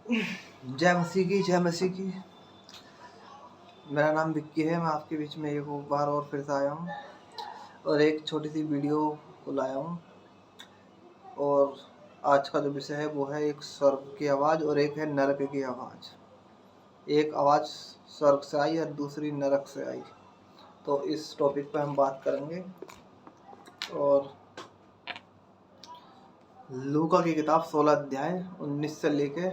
जय मसीह की, जय मसीह की। मेरा नाम विक्की है। मैं आपके बीच में एक बार और फिर से आया हूँ और एक छोटी सी वीडियो को लाया हूँ। और आज का जो विषय है वो है एक स्वर्ग की आवाज़ और एक है नरक की आवाज़। एक आवाज़ स्वर्ग से आई और दूसरी नरक से आई। तो इस टॉपिक पर हम बात करेंगे। और लूका की किताब 16 अध्याय 19 से लेके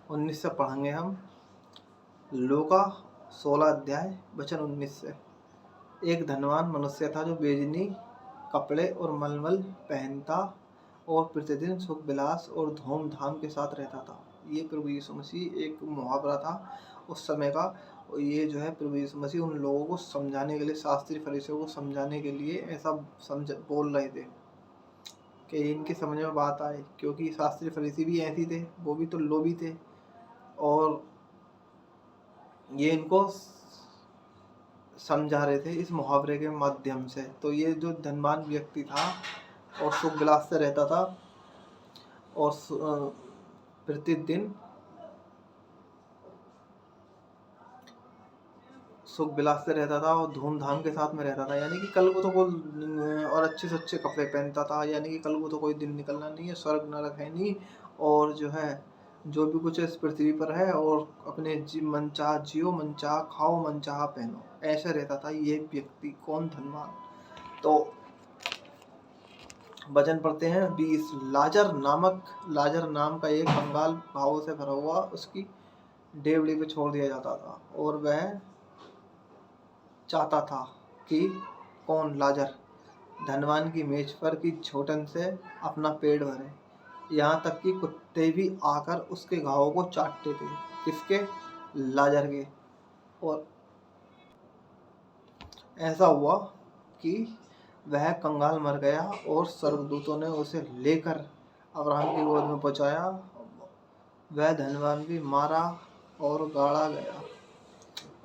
19 से पढ़ेंगे हम। लूका 16 अध्याय वचन 19 से। एक धनवान मनुष्य था जो बेजनी कपड़े और मलमल पहनता और प्रतिदिन सुख विलास और धूमधाम के साथ रहता था। ये प्रभु यीशु मसीह एक मुहावरा था उस समय का। और ये जो है प्रभु यीशु मसीह उन लोगों को समझाने के लिए, शास्त्री फरीसियों को समझाने के लिए ऐसा बोल रहे थे कि इनकी समझ में बात आए, क्योंकि शास्त्री फरीसी भी ऐसे थे, वो भी तो लोभी थे और ये इनको समझा रहे थे इस मुहावरे के माध्यम से। तो ये जो धनवान व्यक्ति था और सुख विलास से रहता था और प्रतिदिन सुख विलास से रहता था और धूमधाम के साथ में रहता था, यानी कि कल को तो कोई और अच्छे से अच्छे कपड़े पहनता था, यानी कि कल को तो कोई दिन निकलना नहीं है, स्वर्ग नरक है नहीं, और जो है जो भी कुछ इस पृथ्वी पर है और अपने मन चाह जियो, मन चाह खाओ, मन चाह पहनो, ऐसे रहता था ये व्यक्ति। कौन? धनवान। तो वचन पढ़ते हैं 20। लाजर नाम का एक कंगाल भावों से भरा हुआ उसकी डेवड़ी पे छोड़ दिया जाता था और वह चाहता था कि कौन? लाजर धनवान की मेज पर की झोटन से अपना पेट भरे, यहाँ तक कि कुत्ते भी आकर उसके घावों को चाटते थे। किसके? लाजर के। और ऐसा हुआ कि वह कंगाल मर गया और स्वर्गदूतों ने उसे लेकर अब्राहम की गोद में पहुंचाया। वह धनवान भी मारा और गाड़ा गया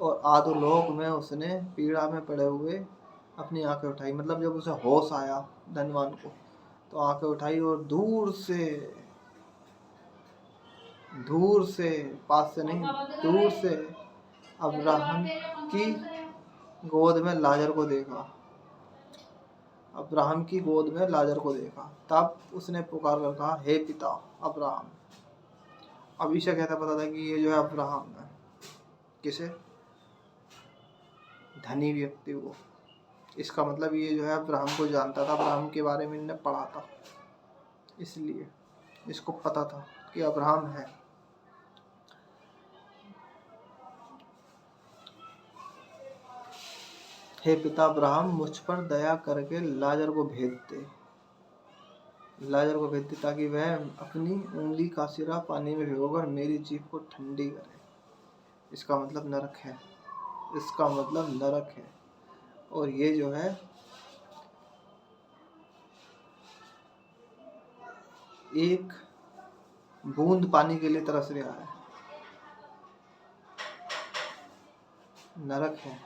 और आधोलोक में उसने पीड़ा में पड़े हुए अपनी आंखें उठाई। मतलब जब उसे होश आया धनवान को, तो आंखें उठाई और दूर से, पास से नहीं, दूर से अब्राहम की गोद में लाजर को देखा। अब्राहम की गोद में लाजर को देखा। तब उसने पुकार कर कहा, हे पिता अब्राहम। अभी से कहता पता था कि ये जो है अब्राहम है। किसे? धनी व्यक्ति को। इसका मतलब ये जो है अब्राहम को जानता था, अब्राहम के बारे में इन्होंने पढ़ा था, इसलिए इसको पता था कि अब्राहम है। हे पिता अब्राहम, मुझ पर दया करके लाजर को भेज दे, ताकि वह अपनी उंगली का सिरा पानी में भिगोकर मेरी जीभ को ठंडी करे। इसका मतलब नरक है। और ये जो है एक बूंद पानी के लिए तरस रहा है, नरक है।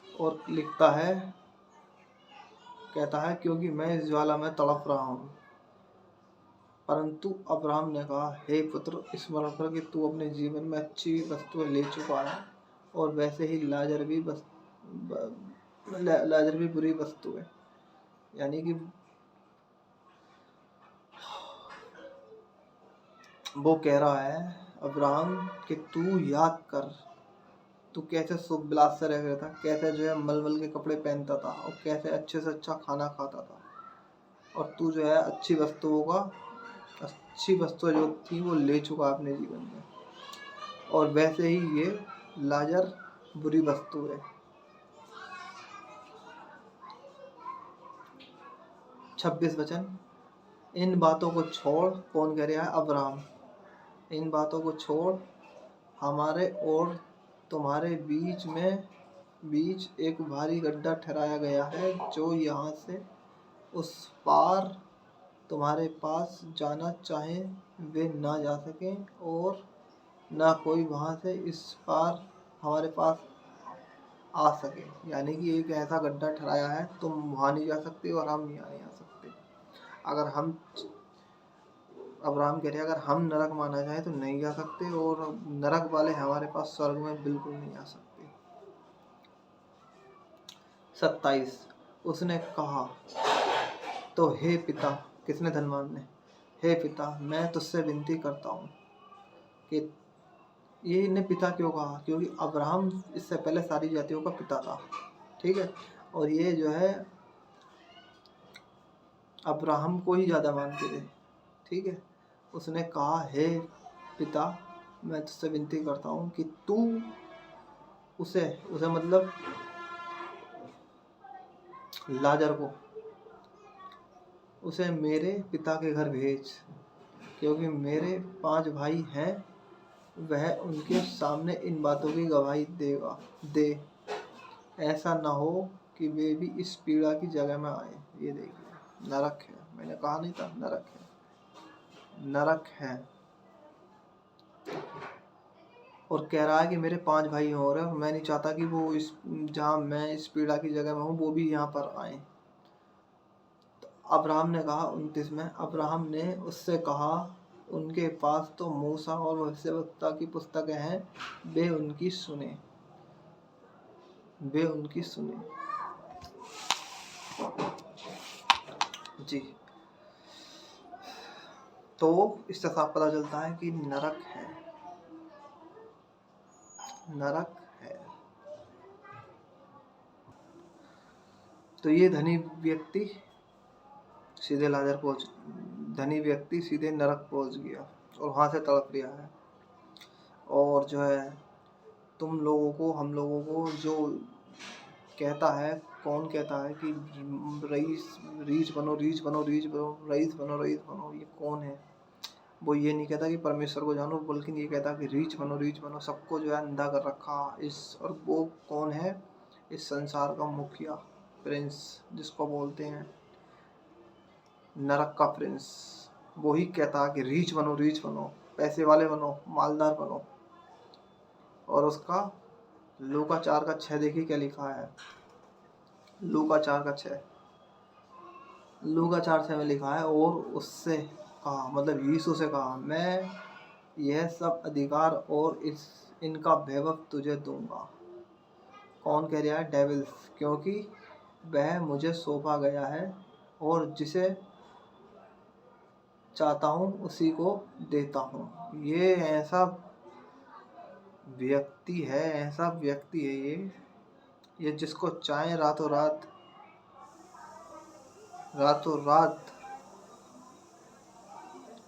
और लिखता है, कहता है, क्योंकि मैं इस ज्वाला में तड़प रहा हूँ। परंतु अब्राहम ने कहा, हे पुत्र, स्मरण कर कि तू अपने जीवन में अच्छी वस्तुएं ले चुका है और वैसे ही लाजर भी बुरी वस्तु है। यानी कि वो कह रहा है अब्राहम कि तू याद कर, तू कैसे सुख विलास से रह रहा था, कैसे जो है मलमल के कपड़े पहनता था और कैसे अच्छे से अच्छा खाना खाता था, और तू जो है अच्छी वस्तु जो थी वो ले चुका अपने जीवन में, और वैसे ही ये लाजर बुरी वस्तु है। 26 वचन। इन बातों को छोड़, कौन कह रहा है? अब्राहम। इन बातों को छोड़, हमारे और तुम्हारे बीच एक भारी गड्ढा ठहराया गया है, जो यहाँ से उस पार तुम्हारे पास जाना चाहे वे ना जा सकें और ना कोई वहाँ से इस पार हमारे पास आ सके। यानी कि एक ऐसा गड्ढा ठहराया है, तुम वहाँ नहीं जा सकते और हम यहाँ नहीं आ सकते। अगर हम अब्राहम कह रहे अगर हम नरक माना जाए तो नहीं जा सकते, और नरक वाले हमारे पास स्वर्ग में बिल्कुल नहीं आ सकते। 27, उसने कहा तो हे पिता, किसने? धनवान ने। हे पिता, मैं तुझसे विनती करता हूँ कि ये इन्हें पिता क्यों कहा? क्योंकि अब्राहम इससे पहले सारी जातियों का पिता था, ठीक है, और ये जो है अब्राहम को ही ज़्यादा मानते थे, ठीक है। उसने कहा हे पिता, मैं तुझसे विनती करता हूँ कि तू उसे उसे मतलब लाजर को उसे मेरे पिता के घर भेज, क्योंकि मेरे 5 भाई हैं, वह उनके सामने इन बातों की गवाही दे। ऐसा न हो कि वे भी इस पीड़ा की जगह में आए। ये देखिए नरक है, मैंने कहा नहीं था नरक है, नरक है। और कह रहा है कि मेरे 5 भाई हो रहे, मैं नहीं चाहता कि वो इस जहाँ मैं इस पीड़ा की जगह में हूँ वो भी यहाँ पर आए। तो अब्राहम ने कहा 29 में, अब्राहम ने उससे कहा उनके पास तो मूसा और भविष्यवक्ता की पुस्तकें हैं, वे उनकी सुने। जी, तो इससे साफ पता चलता है कि नरक है, नरक है। तो ये धनी व्यक्ति सीधे नरक पहुंच गया और वहां से तड़प रहा है। और जो है तुम लोगों को, हम लोगों को जो कहता है, कौन कहता है कि रीच बनो, ये कौन है? वो ये नहीं कहता कि परमेश्वर को जानो, बल्कि ये कहता कि रीच बनो। सबको जो है अंधा कर रखा इस, और वो कौन है? इस संसार का मुखिया, प्रिंस, जिसको बोलते हैं नरक का प्रिंस। वो ही कहता कि रीच बनो, पैसे वाले बनो, मालदार बनो। और उसका लूका 4:6 देखिए क्या लिखा है। लूका 4:6 में लिखा है, और उससे कहा, मतलब यीशु से कहा, मैं यह सब अधिकार और इनका वैभव तुझे दूंगा। कौन कह रहा है? डेविल्स, क्योंकि वह मुझे सौंपा गया है, और जिसे चाहता हूँ उसी को देता हूँ। ये ऐसा व्यक्ति है ये जिसको चाहे रातों रात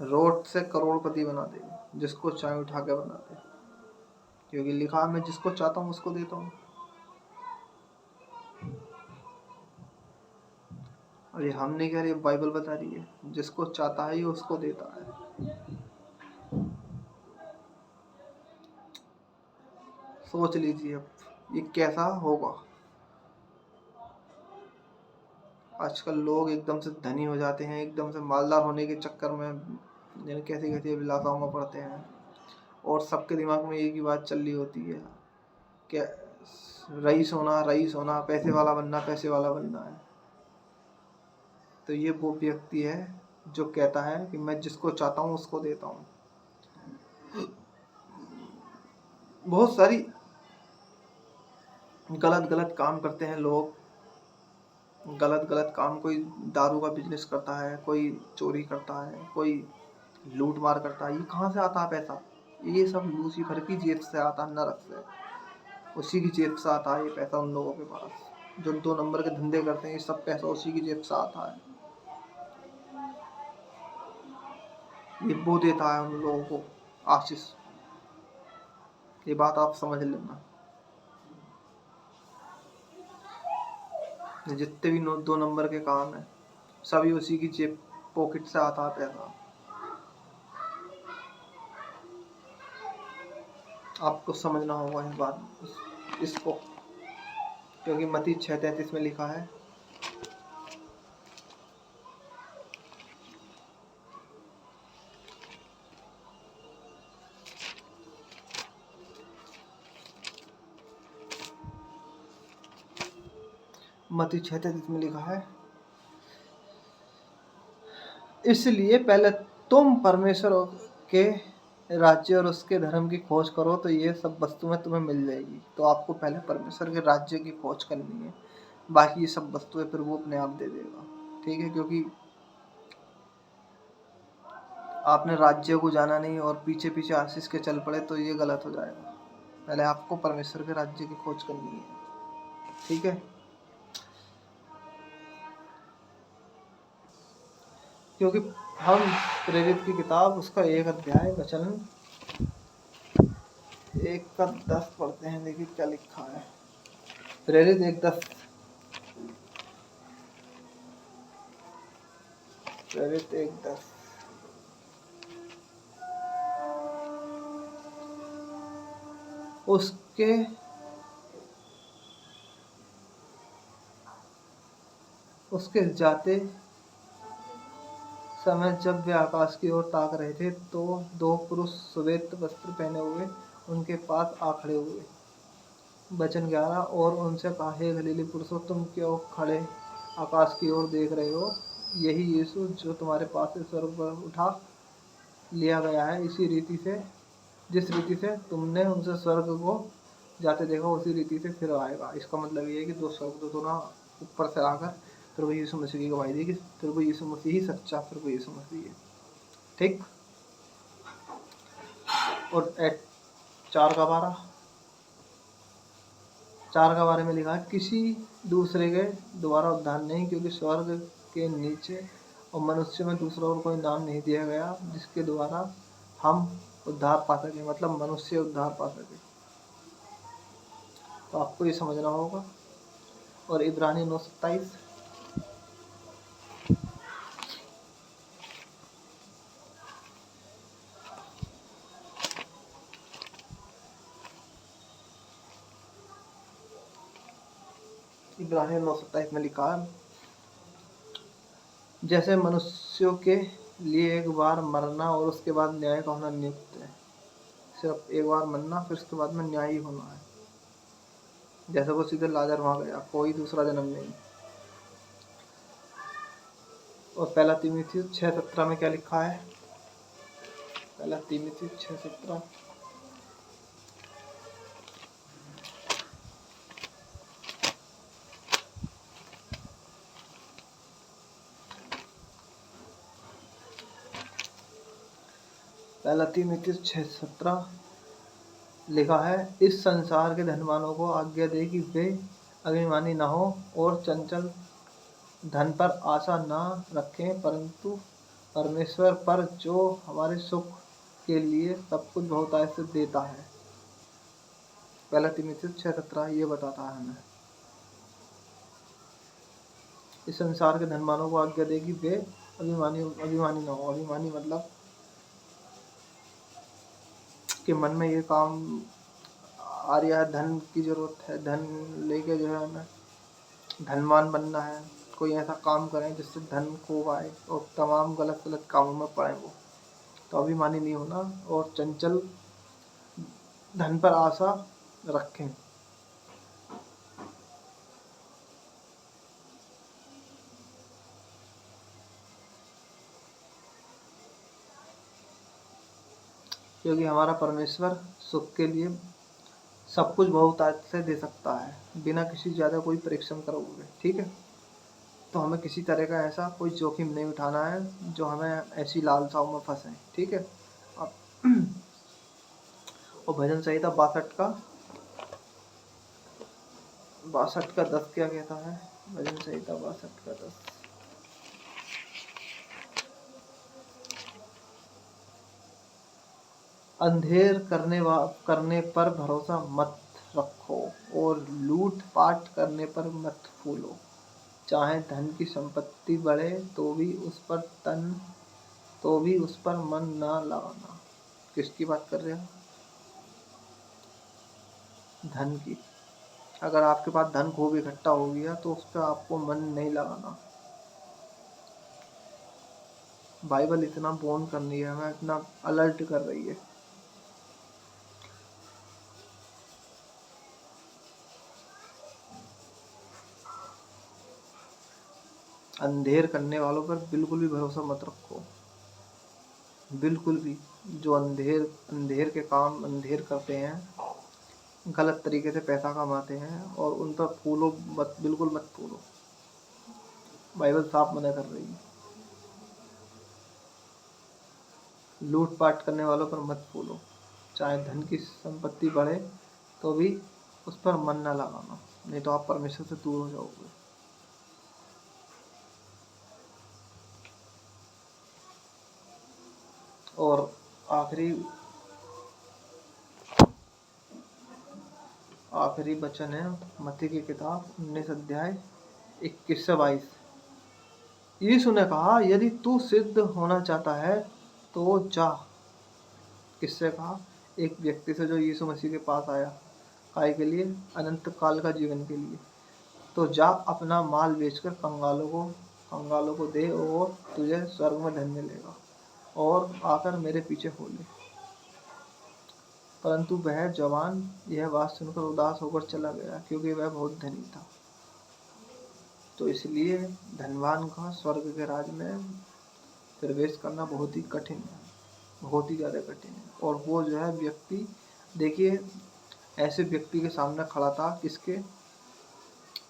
रोड से करोड़पति बना दे, जिसको चाहे उठा के बना दे, क्योंकि लिखा मैं जिसको चाहता हूँ उसको देता हूँ। और ये हम नहीं कह रहे, बाइबल बता रही है, जिसको चाहता है ये उसको देता है। सोच लीजिए अब ये कैसा होगा। आजकल लोग एकदम से धनी हो जाते हैं, एकदम से मालदार होने के चक्कर में कैसी कैसी अभिलाषाओं में पड़ते हैं, और सबके दिमाग में एक ही बात चल रही होती है कि रईस होना, पैसे वाला बनना है। तो ये वो व्यक्ति है जो कहता है कि मैं जिसको चाहता हूँ उसको देता हूँ। बहुत सारी गलत काम करते हैं लोग, गलत काम। कोई दारू का बिजनेस करता है, कोई चोरी करता है, कोई लूट मार करता है। ये कहाँ से आता है पैसा? ये सब लूसीफर की जेब से आता है, नरक से, उसी की जेब से आता है ये पैसा। उन लोगों के पास जो 2 नंबर के धंधे करते हैं, ये सब पैसा उसी की जेब से आता है। ये वो देता है उन लोगों को आशीष। ये बात आप समझ लेना। जितने भी 2 नंबर के काम है, सभी उसी की जेब पॉकेट से आता है पैसा। आपको समझना होगा इस बात इसको, क्योंकि मत्ती 6:33 में लिखा है, मत्ती 6:33 में लिखा है, इसलिए पहले तुम परमेश्वर के राज्य और उसके धर्म की खोज करो तो ये सब वस्तुएं तुम्हें मिल जाएगी। तो आपको पहले परमेश्वर के राज्य की खोज करनी है, बाकी ये सब वस्तुएं फिर वो अपने आप दे देगा। ठीक है, क्योंकि आपने राज्य को जाना नहीं और पीछे पीछे आशीष के चल पड़े तो ये गलत हो जाएगा। पहले आपको परमेश्वर के राज्य की खोज करनी है। ठीक है, क्योंकि हम प्रेरित की किताब उसका 1 अध्याय वचन 1 का 10 पढ़ते हैं। देखिए क्या लिखा है। प्रेरित 1:10, प्रेरित 1:10। उसके जाते समय जब वे आकाश की ओर ताक रहे थे तो 2 पुरुष श्वेत वस्त्र पहने हुए उनके पास आ खड़े हुए। वचन 11, और उनसे कहा, हे गलीली पुरुषों, तुम क्यों खड़े आकाश की ओर देख रहे हो? यही यीशु जो तुम्हारे पास से स्वर्ग पर उठा लिया गया है, जिस रीति से तुमने उनसे स्वर्ग को जाते देखा उसी रीति से फिर आएगा। इसका मतलब ये है कि 2 स्वर्गदूतों ने ऊपर से आकर प्रभु यीशु मसीह की गवाही दी कि प्रभु यीशु मसीह ही सच्चा प्रभु यीशु मसीह है। ठीक। और 4 का बारे में लिखा है, किसी दूसरे के द्वारा उद्धार नहीं, क्योंकि स्वर्ग के नीचे और मनुष्य में दूसरा और कोई नाम नहीं दिया गया जिसके द्वारा हम उद्धार पा सके, मतलब मनुष्य उद्धार पा सके। तो आपको ये समझना होगा। और इब्रानी 9:27, इब्रानी 9:27 में लिखा है, जैसे मनुष्यों के लिए एक बार मरना और उसके बाद न्याय का होना नियुक्त है। सिर्फ एक बार मरना, फिर उसके बाद में न्याय ही होना है। जैसे वो सीधे लाजर वहां गया, कोई दूसरा जन्म नहीं। और 1 तीमुथियुस 6:17 में क्या लिखा है? 1 तीमुथियुस 6:17, पहला तीमुथियुस 6:17 लिखा है, इस संसार के धनवानों को आज्ञा दे कि वे अभिमानी न हो और चंचल धन पर आशा न रखें, परंतु परमेश्वर पर जो हमारे सुख के लिए सब कुछ बहुतायत से देता है। 1 तीमुथियुस 6:17 ये बताता है हमें। इस संसार के धनवानों को आज्ञा दे कि वे अभिमानी न हो। अभिमानी मतलब कि मन में ये काम आ रहा है, धन की जरूरत है, धन लेके जो है हमें धनवान बनना है, कोई ऐसा काम करें जिससे धन खूब आए और तमाम गलत गलत कामों में पड़े वो, तो अभिमानी नहीं होना। और चंचल धन पर आशा रखें। क्योंकि हमारा परमेश्वर सुख के लिए सब कुछ बहुतायत से दे सकता है बिना किसी ज़्यादा कोई परिश्रम करे हुए। ठीक है, तो हमें किसी तरह का ऐसा कोई जोखिम नहीं उठाना है जो हमें ऐसी लालसाओं में फंसे। ठीक है। अब और भजन संहिता 62 का 10 क्या कहता है? भजन संहिता 62 का 10, अंधेर करने पर भरोसा मत रखो और लूट पाट करने पर मत फूलो। चाहे धन की संपत्ति बढ़े तो भी उस पर मन ना लगाना। किसकी बात कर रहे हैं? धन की। अगर आपके पास धन खूब इकट्ठा हो गया तो उस पर आपको मन नहीं लगाना। बाइबल इतना बोन कर रही है, हमें इतना अलर्ट कर रही है। अंधेर करने वालों पर बिल्कुल भी भरोसा मत रखो। बिल्कुल भी। जो अंधेर अंधेर के काम अंधेर करते हैं, गलत तरीके से पैसा कमाते हैं, और उन पर फूलो मत, बिल्कुल मत फूलो। बाइबल साफ मना कर रही है। लूटपाट करने वालों पर मत फूलो। चाहे धन की संपत्ति बढ़े तो भी उस पर मन न लगाना, नहीं तो आप परमेश्वर से दूर हो जाओगे। और आखिरी आखिरी वचन है मत्ती की किताब 19 अध्याय 21 से 22। यीशु ने कहा, यदि तू सिद्ध होना चाहता है तो जा। किससे कहा? एक व्यक्ति से जो यीशु मसीह के पास आया, काय के लिए? अनंत काल का जीवन के लिए। तो जा, अपना माल बेचकर कंगालों को दे, और तुझे स्वर्ग में धन मिलेगा, और आकर मेरे पीछे हो ले। परंतु वह जवान यह बात सुनकर उदास होकर चला गया, क्योंकि वह बहुत धनी था। तो इसलिए धनवान का स्वर्ग के राज में प्रवेश करना बहुत ही कठिन है, बहुत ही ज़्यादा कठिन है। और वो जो है व्यक्ति, देखिए, ऐसे व्यक्ति के सामने खड़ा था, किसके?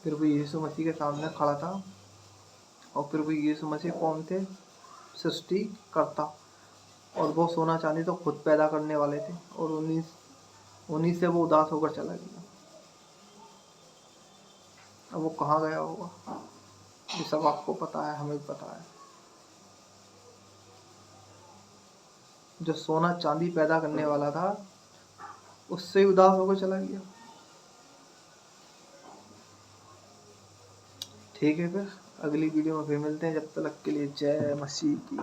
प्रभु यीशु मसीह के सामने खड़ा था। और प्रभु यीशु मसीह कौन थे? सृष्टि करता। और वो सोना चांदी तो खुद पैदा करने वाले थे, और उन्हीं से वो उदास होकर चला गया। अब वो कहाँ गया होगा, ये सब आपको पता है, हमें भी पता है। जो सोना चांदी पैदा करने वाला था, उससे ही उदास होकर चला गया। ठीक है, फिर अगली वीडियो में फिर मिलते हैं। जब तक के लिए जय मसीह की।